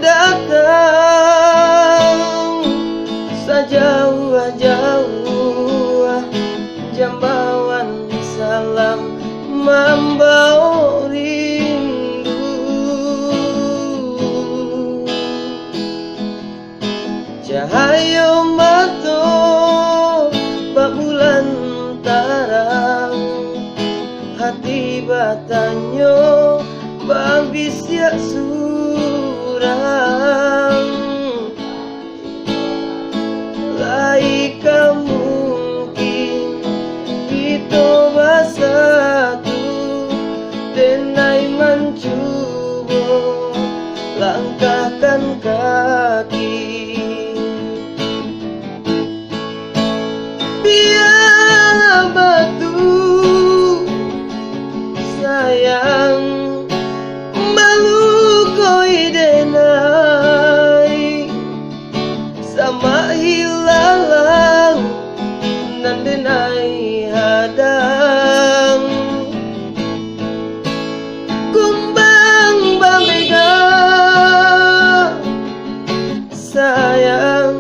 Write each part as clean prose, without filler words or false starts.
datang sejauh-jauh, jambauan salam membawa rindu. Cahaya mata bak bulan tarang, hati batanyo babis ya surang. Laika mungkin kita bersatu, denai mencoba langkahkan kaki. Biar batu sayang malu koi denai, sama hilalang nan denai hadang. Kumbang bambega sayang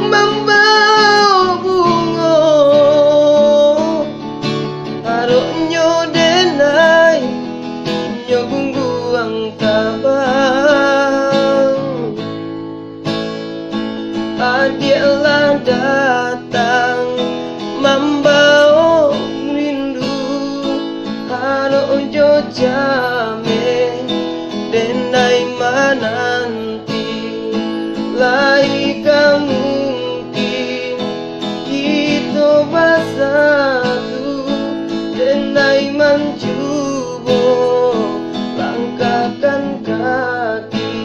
membawa bunga, haroknyo denai nyo gungguang tabang. Adialah datang membawa rindu, haroknyo jame denai menanti. Laika mungkin kita bersatu, denai mencoba langkahkan kaki.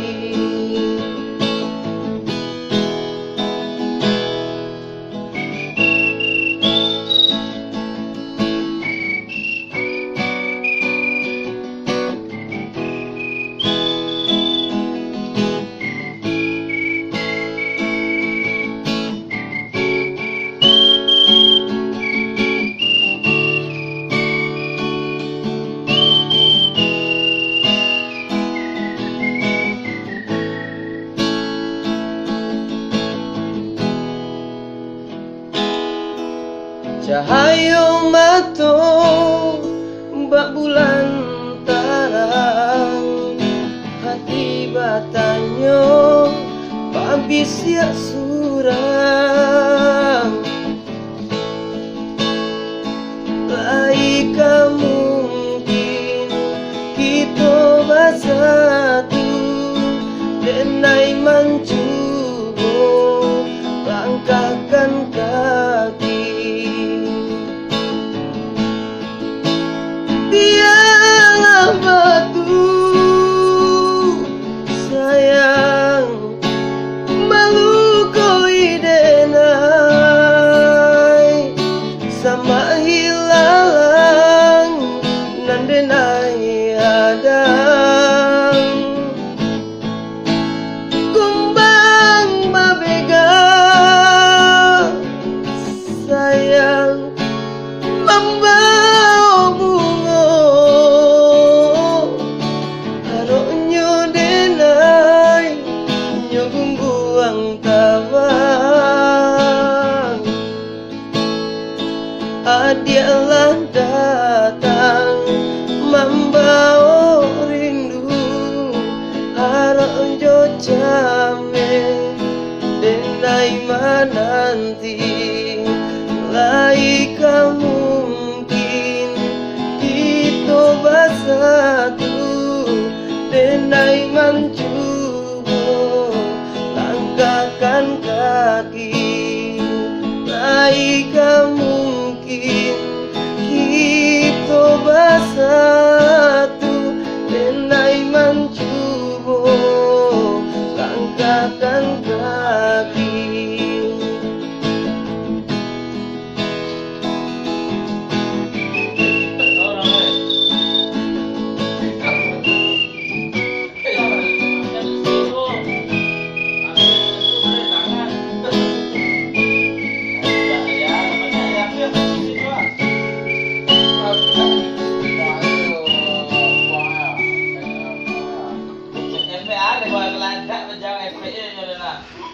Cahaya mata bak bulan tarang, hati batanyo babis ya surang. Laika mungkin kita bersatu, denai mencoba langkahkan kaki. Biarlah batu sayang malu koi denai, sama hilalang nan denai hadang. Kumbang mabega sayang membawa bunga, haroknyo denai nyo gungguang tabang. Adialah datang membawa rindu, haroknyo jame denai menanti. Laika mungkin kita bersatu, denai mencoba langkahkan kaki. Laika mungkin kita bersatu, denai mencoba langkahkan kaki. Ada gua Pak.